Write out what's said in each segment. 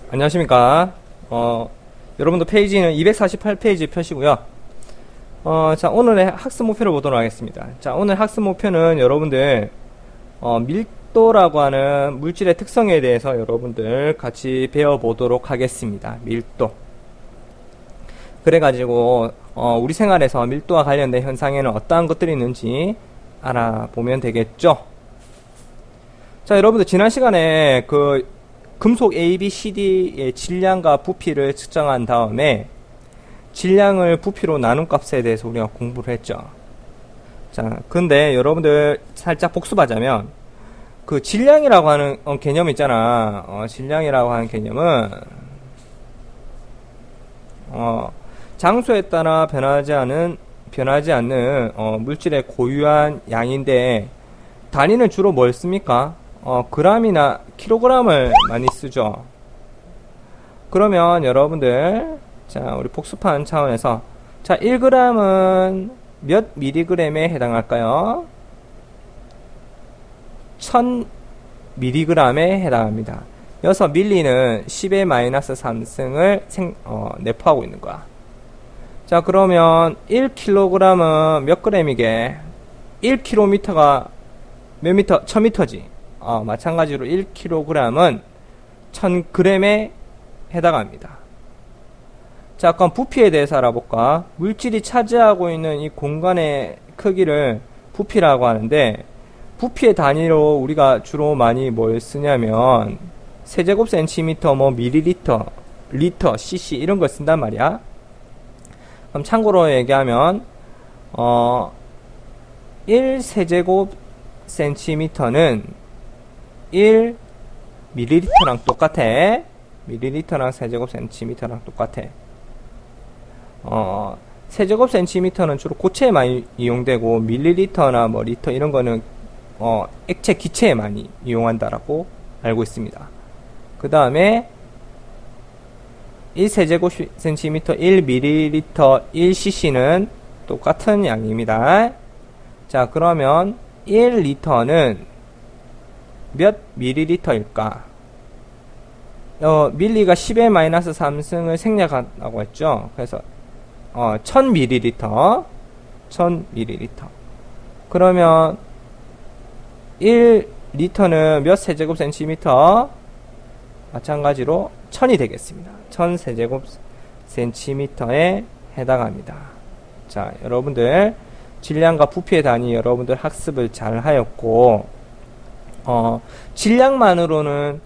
안녕하십니까. 여러분도 페이지는 248페이지 펴시고요. 자, 오늘의 학습 목표를 보도록 하겠습니다. 자, 오늘 학습 목표는 여러분들, 밀도라고 하는 물질의 특성에 대해서 여러분들 같이 배워보도록 하겠습니다. 밀도. 그래가지고, 우리 생활에서 밀도와 관련된 현상에는 어떠한 것들이 있는지 알아보면 되겠죠. 자, 여러분들, 지난 시간에 금속 A, B, C, D의 질량과 부피를 측정한 다음에 질량을 부피로 나눈 값에 대해서 우리가 공부를 했죠. 자, 근데 여러분들 살짝 복습하자면 그 질량이라고 하는 개념 있잖아. 질량이라고 하는 개념은 장소에 따라 변하지 않는 물질의 고유한 양인데 단위는 주로 뭘 씁니까? 그램이나 킬로그램을 많이 쓰죠. 그러면 여러분들, 자, 우리 복습한 차원에서, 자, 1g은 몇 미리그램에 해당할까요? 1000mg에 해당합니다. 여기서 밀리는 10의 마이너스 3승을 내포하고 있는 거야. 자, 그러면 1kg은 몇 g이게? 1km가 몇 미터? 1000m지. 마찬가지로 1kg은 1000g에 해당합니다. 자, 그럼 부피에 대해서 알아볼까? 물질이 차지하고 있는 이 공간의 크기를 부피라고 하는데, 부피의 단위로 우리가 주로 많이 뭘 쓰냐면, 세제곱센티미터, 밀리리터, 리터, cc 이런 걸 쓴단 말이야. 그럼 참고로 얘기하면, 1세제곱센티미터는 1ml랑 똑같아. 밀리리터랑 세제곱센티미터랑 똑같아. 세제곱센티미터는 주로 고체에 많이 이용되고, 밀리리터나 리터 이런 거는 액체 기체에 많이 이용한다라고 알고 있습니다. 그 다음에 1세제곱센티미터, 1ml, 1cc는 똑같은 양입니다. 자, 그러면 1리터는 몇 밀리리터일까? 밀리가 10의 마이너스 3승을 생략한다고 했죠. 그래서 1000ml 1000ml 그러면 1리터는 몇 세제곱센티미터? 마찬가지로 1000이 되겠습니다. 1000세제곱센티미터에 해당합니다. 자, 여러분들 질량과 부피의 단위 여러분들 학습을 잘 하였고, 질량만으로는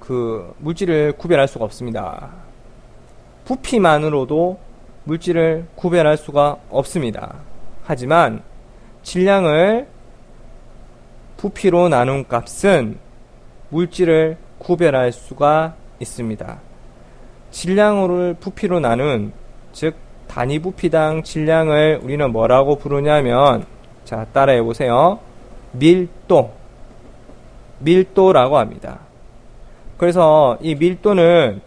그 물질을 구별할 수가 없습니다. 부피만으로도 물질을 구별할 수가 없습니다. 하지만 질량을 부피로 나눈 값은 물질을 구별할 수가 있습니다. 질량을 부피로 나눈, 즉 단위 부피당 질량을 우리는 뭐라고 부르냐면, 자, 따라해 보세요. 밀도라고 합니다. 그래서 이 밀도는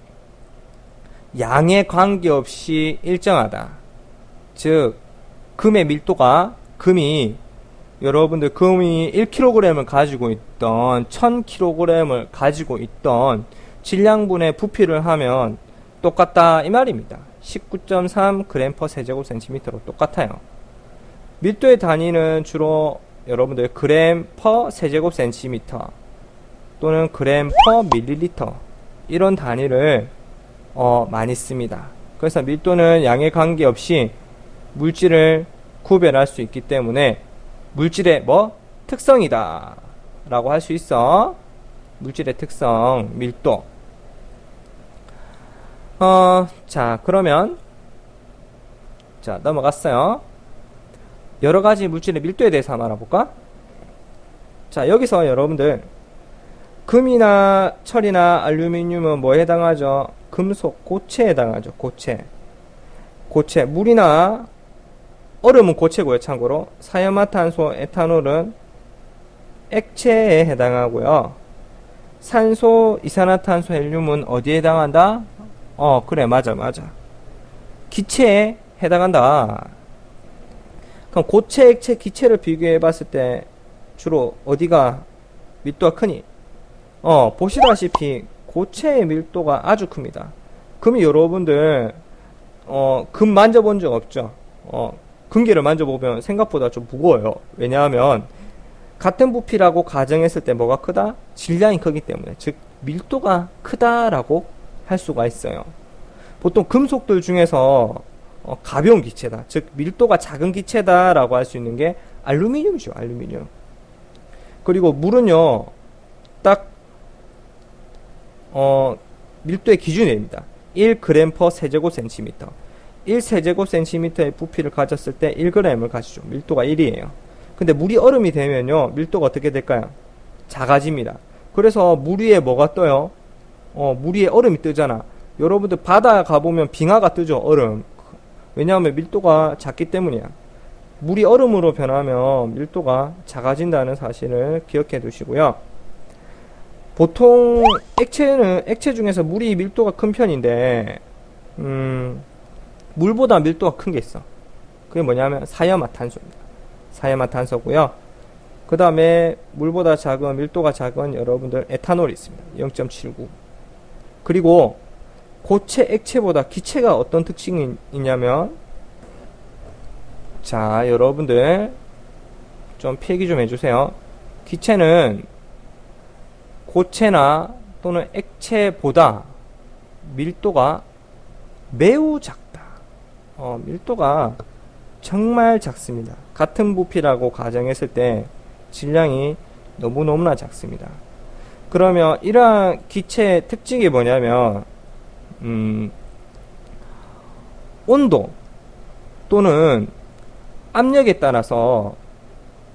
양에 관계없이 일정하다. 즉, 금의 밀도가, 여러분들 금이 1kg을 가지고 있던 1000kg을 가지고 있던 질량분의 부피를 하면 똑같다 이 말입니다. 19.3g/s 세제곱센티미터로 똑같아요. 밀도의 단위는 주로 여러분들 g/세제곱센티미터 또는 g/ml 이런 단위를 많이 씁니다. 그래서 밀도는 양에 관계없이 물질을 구별할 수 있기 때문에 물질의 특성이다 라고 할 수 있어. 물질의 특성, 밀도. 자, 그러면 자, 넘어갔어요. 여러가지 물질의 밀도에 대해서 한번 알아볼까? 자, 여기서 여러분들 금이나 철이나 알루미늄은 뭐에 해당하죠? 금속 고체에 해당하죠. 고체. 물이나 얼음은 고체고요. 참고로 사연마탄소, 에탄올은 액체에 해당하고요. 산소, 이산화탄소, 헬륨은 어디에 해당한다? 그래, 맞아. 기체에 해당한다. 그럼 고체, 액체, 기체를 비교해 봤을 때 주로 어디가 밀도가 크니? 보시다시피 고체의 밀도가 아주 큽니다. 금이 여러분들 금 만져본 적 없죠? 금기를 만져보면 생각보다 좀 무거워요. 왜냐하면 같은 부피라고 가정했을 때 뭐가 크다? 질량이 크기 때문에, 즉 밀도가 크다라고 할 수가 있어요. 보통 금속들 중에서 가벼운 기체다, 즉 밀도가 작은 기체다라고 할 수 있는 게 알루미늄이죠. 알루미늄. 그리고 물은요, 딱 밀도의 기준입니다. 1g/세제곱센티미터. 세제곱센티미터. 1세제곱센티미터의 부피를 가졌을 때 1g을 가지죠. 밀도가 1이에요. 근데 물이 얼음이 되면요, 밀도가 어떻게 될까요? 작아집니다. 그래서 물 위에 뭐가 떠요? 물 위에 얼음이 뜨잖아. 여러분들 바다 가보면 빙하가 뜨죠. 얼음. 왜냐하면 밀도가 작기 때문이야. 물이 얼음으로 변하면 밀도가 작아진다는 사실을 기억해 두시고요. 보통 액체 중에서 물이 밀도가 큰 편인데, 물보다 밀도가 큰 게 있어. 그게 뭐냐면 사야마탄소입니다. 사야마탄소고요. 그 다음에 물보다 작은, 밀도가 작은 여러분들 에탄올이 있습니다. 0.79. 그리고 고체, 액체보다 기체가 어떤 특징이 있냐면, 자, 여러분들 좀 필기 좀 해주세요. 기체는 고체나 또는 액체보다 밀도가 매우 작다. 밀도가 정말 작습니다. 같은 부피라고 가정했을 때 질량이 너무너무나 작습니다. 그러면 이러한 기체의 특징이 뭐냐면, 온도 또는 압력에 따라서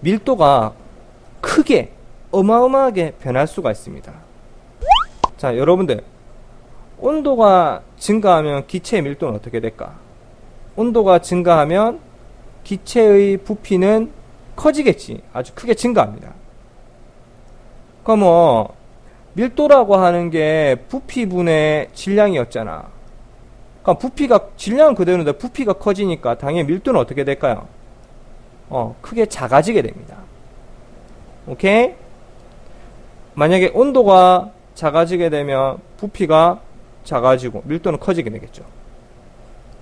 밀도가 크게 어마어마하게 변할 수가 있습니다. 자, 여러분들, 온도가 증가하면 기체의 밀도는 어떻게 될까? 온도가 증가하면 기체의 부피는 커지겠지. 아주 크게 증가합니다. 그럼 밀도라고 하는 게 부피분의 질량이었잖아. 그럼 부피가, 질량은 그대로인데 부피가 커지니까 당연히 밀도는 어떻게 될까요? 크게 작아지게 됩니다. 오케이? 만약에 온도가 작아지게 되면 부피가 작아지고 밀도는 커지게 되겠죠.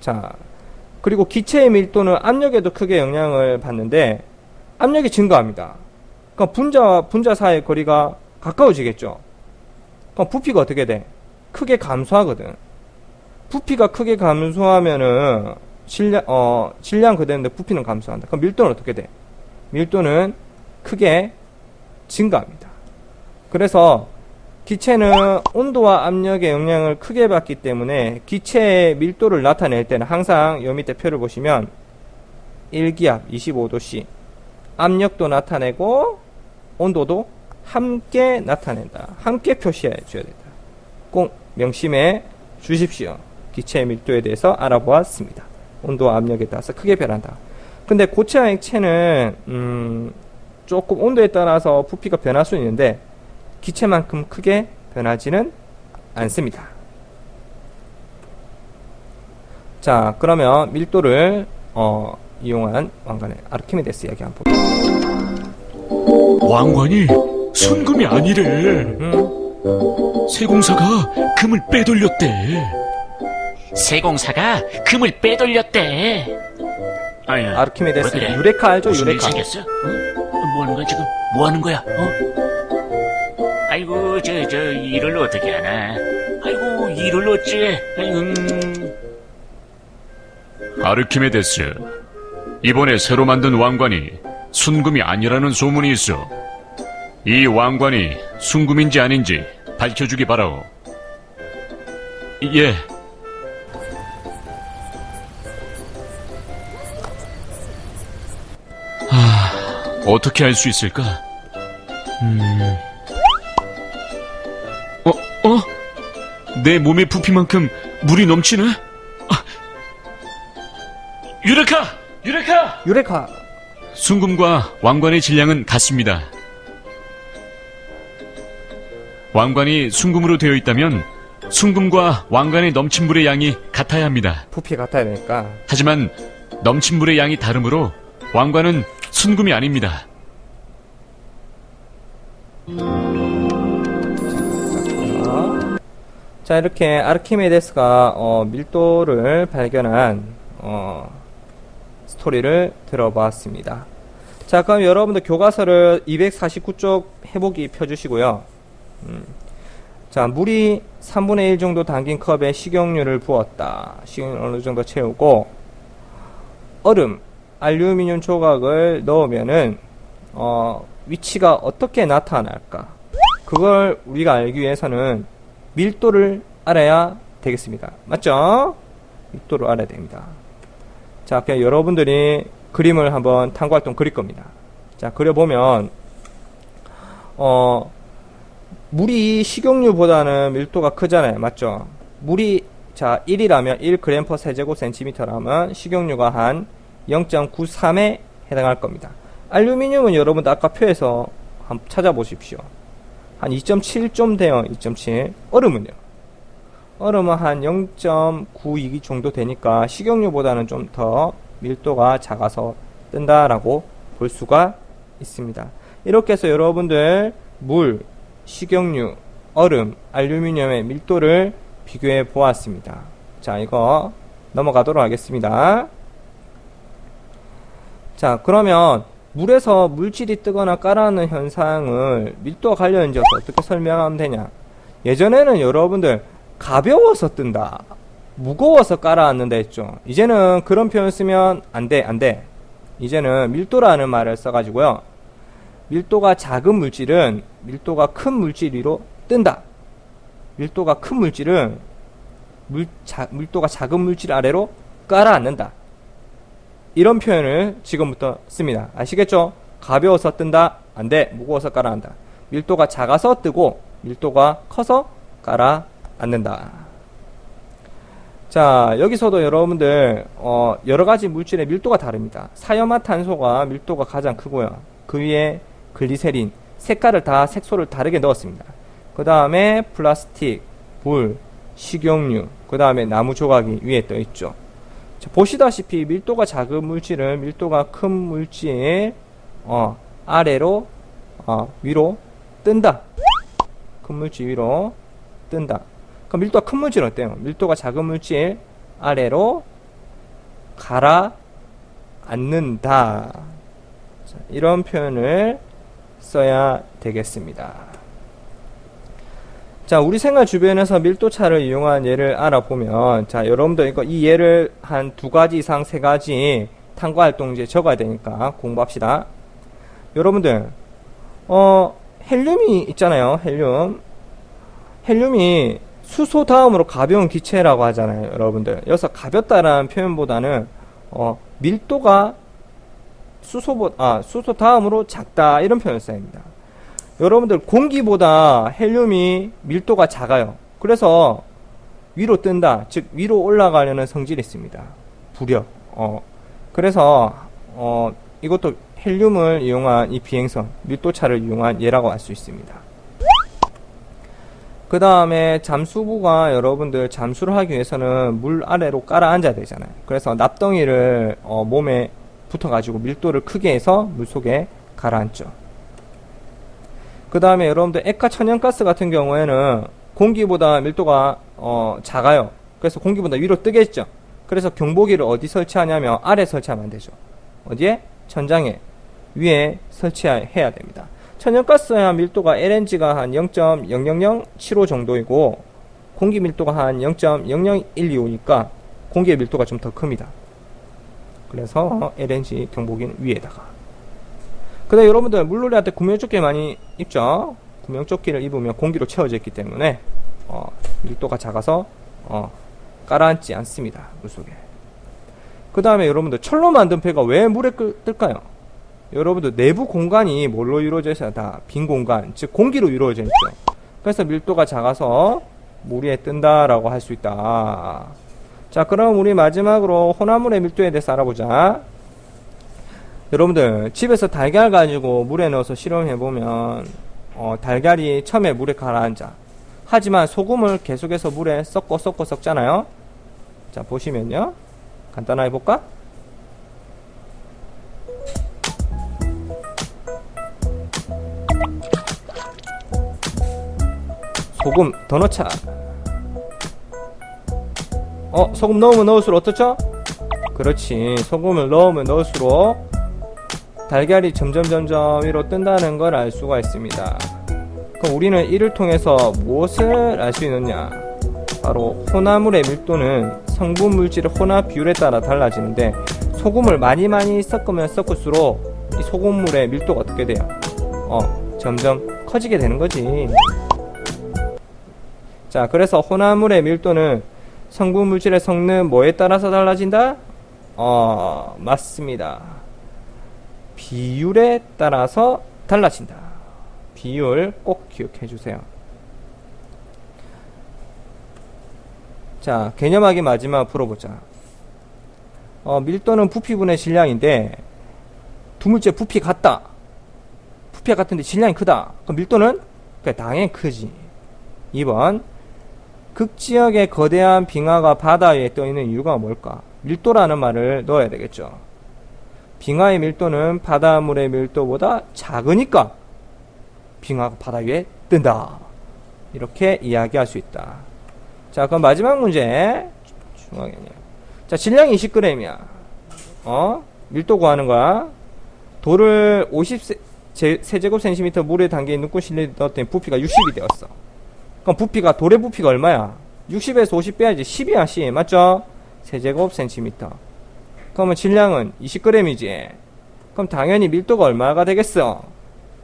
자, 그리고 기체의 밀도는 압력에도 크게 영향을 받는데, 압력이 증가합니다. 그럼 분자와 분자 사이의 거리가 가까워지겠죠. 그럼 부피가 어떻게 돼? 크게 감소하거든. 부피가 크게 감소하면은 질량 그대로인데 부피는 감소한다. 그럼 밀도는 어떻게 돼? 밀도는 크게 증가합니다. 그래서 기체는 온도와 압력의 영향을 크게 받기 때문에 기체의 밀도를 나타낼 때는 항상 요 밑에 표를 보시면 1기압 25도씨, 압력도 나타내고 온도도 함께 나타낸다. 함께 표시해 줘야 된다. 꼭 명심해 주십시오. 기체의 밀도에 대해서 알아보았습니다. 온도와 압력에 따라서 크게 변한다. 근데 고체와 액체는 조금 온도에 따라서 부피가 변할 수 있는데 기체만큼 크게 변하지는 않습니다. 자, 그러면 밀도를 이용한 왕관의 아르키메데스 이야기 한번 볼게요. 왕관이 순금이 아니래. 세공사가 금을 빼돌렸대. 세공사가 금을 빼돌렸대. 아유, 아르키메데스 왜 그래? 유레카 알죠? 무슨 일 유레카. 생겼어? 뭐 하는 거야 지금? 뭐 하는 거야? 아이고 저 일을 어떻게 하나? 아이고 일을 어찌? 아르키메데스, 이번에 새로 만든 왕관이 순금이 아니라는 소문이 있어. 이 왕관이 순금인지 아닌지 밝혀주기 바라오. 예. 어떻게 알 수 있을까? 내 몸의 부피만큼 물이 넘치네? 유레카! 유레카! 유레카. 순금과 왕관의 질량은 같습니다. 왕관이 순금으로 되어 있다면 순금과 왕관의 넘친 물의 양이 같아야 합니다. 부피 같아야 되니까. 하지만 넘친 물의 양이 다르므로 왕관은 순금이 아닙니다. 자, 이렇게 아르키메데스가 밀도를 발견한 스토리를 들어봤습니다. 자, 그럼 여러분들 교과서를 249쪽 해보기 펴주시고요. 자, 물이 3분의 1 정도 담긴 컵에 식용유를 부었다. 식용유 어느 정도 채우고 얼음, 알루미늄 조각을 넣으면은 위치가 어떻게 나타날까? 그걸 우리가 알기 위해서는 밀도를 알아야 되겠습니다. 맞죠? 밀도를 알아야 됩니다. 자, 그냥 여러분들이 그림을 한번 탐구활동 그릴 겁니다. 자, 그려보면 물이 식용유보다는 밀도가 크잖아요. 맞죠? 물이 자 1이라면 1g/cm 세제곱센티미터라면 식용유가 한 0.93에 해당할 겁니다. 알루미늄은 여러분들 아까 표에서 한번 찾아보십시오. 한 2.7 좀 돼요. 2.7. 얼음은요? 얼음은 한 0.92 정도 되니까 식용유보다는 좀 더 밀도가 작아서 뜬다라고 볼 수가 있습니다. 이렇게 해서 여러분들 물, 식용유, 얼음, 알루미늄의 밀도를 비교해 보았습니다. 자, 이거 넘어가도록 하겠습니다. 자, 그러면 물에서 물질이 뜨거나 가라앉는 현상을 밀도와 관련지어서 어떻게 설명하면 되냐? 예전에는 여러분들 가벼워서 뜬다, 무거워서 가라앉는다 했죠. 이제는 그런 표현 쓰면 안 돼. 이제는 밀도라는 말을 써가지고요. 밀도가 작은 물질은 밀도가 큰 물질 위로 뜬다. 밀도가 큰 물질은 밀도가 작은 물질 아래로 가라앉는다. 이런 표현을 지금부터 씁니다. 아시겠죠? 가벼워서 뜬다, 안 돼. 무거워서 가라앉는다. 밀도가 작아서 뜨고 밀도가 커서 가라앉는다. 자, 여기서도 여러분들 여러가지 물질의 밀도가 다릅니다. 사염화탄소가 밀도가 가장 크고요. 그 위에 글리세린, 색깔을 다 색소를 다르게 넣었습니다. 그 다음에 플라스틱, 물, 식용유, 그 다음에 나무 조각이 위에 떠 있죠. 자, 보시다시피 밀도가 작은 물질은 밀도가 큰 물질 아래로 위로 뜬다. 큰 물질 위로 뜬다. 그럼 밀도가 큰 물질은 어때요? 밀도가 작은 물질 아래로 가라앉는다. 자, 이런 표현을 써야 되겠습니다. 자, 우리 생활 주변에서 밀도차를 이용한 예를 알아보면, 자, 여러분들 이 예를 한 2가지 이상 3가지 탐구활동지에 적어야 되니까 공부합시다. 여러분들 헬륨이 있잖아요. 헬륨이 수소 다음으로 가벼운 기체라고 하잖아요. 여러분들 여기서 가볍다라는 표현보다는 밀도가 수소 다음으로 작다, 이런 표현을 써야 합니다. 여러분들 공기보다 헬륨이 밀도가 작아요. 그래서 위로 뜬다, 즉 위로 올라가려는 성질이 있습니다. 부력. 그래서 이것도 헬륨을 이용한 이 비행선, 밀도차를 이용한 예라고 할 수 있습니다. 그 다음에 잠수부가 여러분들 잠수를 하기 위해서는 물 아래로 깔아앉아야 되잖아요. 그래서 납덩이를 몸에 붙어가지고 밀도를 크게 해서 물속에 가라앉죠. 그 다음에 여러분들 액화 천연가스 같은 경우에는 공기보다 밀도가 작아요. 그래서 공기보다 위로 뜨겠죠. 그래서 경보기를 어디 설치하냐면 아래 설치하면 안 되죠. 어디에? 천장에, 위에 설치해야 됩니다. 천연가스의 밀도가 LNG가 한 0.00075 정도이고 공기 밀도가 한 0.00125니까 공기의 밀도가 좀 더 큽니다. 그래서 LNG 경보기는 위에다가. 그 다음에 여러분들 물놀이 할 때 구명조끼 많이 입죠. 구명조끼를 입으면 공기로 채워져 있기 때문에 밀도가 작아서 가라앉지 않습니다. 물속에. 그 다음에 여러분들 철로 만든 배가 왜 물에 뜰까요? 여러분들 내부 공간이 뭘로 이루어져 있어요? 다 빈 공간, 즉 공기로 이루어져 있죠. 그래서 밀도가 작아서 물 위에 뜬다라고 할 수 있다. 자, 그럼 우리 마지막으로 혼합물의 밀도에 대해서 알아보자. 여러분들 집에서 달걀 가지고 물에 넣어서 실험해보면 달걀이 처음에 물에 가라앉아. 하지만 소금을 계속해서 물에 섞고 섞잖아요. 자, 보시면요, 간단하게 볼까? 소금 더 넣자. 소금 넣으면 넣을수록 어떻죠? 그렇지. 소금을 넣으면 넣을수록 달걀이 점점 위로 뜬다는 걸 알 수가 있습니다. 그럼 우리는 이를 통해서 무엇을 알 수 있느냐? 바로 혼합물의 밀도는 성분 물질의 혼합 비율에 따라 달라지는데, 소금을 많이 섞으면 섞을수록 이 소금물의 밀도가 어떻게 돼요? 점점 커지게 되는 거지. 자, 그래서 혼합물의 밀도는 성분 물질의 성능 뭐에 따라서 달라진다? 맞습니다. 비율에 따라서 달라진다. 비율 꼭 기억해 주세요. 자, 개념하기 마지막 풀어보자. 밀도는 부피분의 질량인데, 두 물질 부피 같다. 부피가 같은데 질량이 크다. 그럼 밀도는? 당연히 크지. 2번. 극지역의 거대한 빙하가 바다 위에 떠있는 이유가 뭘까? 밀도라는 말을 넣어야 되겠죠. 빙하의 밀도는 바닷물의 밀도보다 작으니까 빙하가 바다 위에 뜬다. 이렇게 이야기할 수 있다. 자, 그럼 마지막 문제. 자, 질량이 20g이야. 밀도 구하는 거야. 돌을 50세제곱센티미터 물에 담긴 눈꽃실에 넣었더니 부피가 60이 되었어. 그럼 부피가, 돌의 부피가 얼마야? 60에서 50 빼야지 10이야, 10. 맞죠? 세제곱센티미터. 그러면 질량은 20g이지. 그럼 당연히 밀도가 얼마가 되겠어?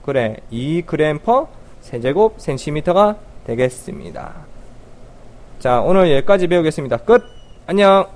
그래, 2g per 세제곱센티미터가 되겠습니다. 자, 오늘 여기까지 배우겠습니다. 끝! 안녕!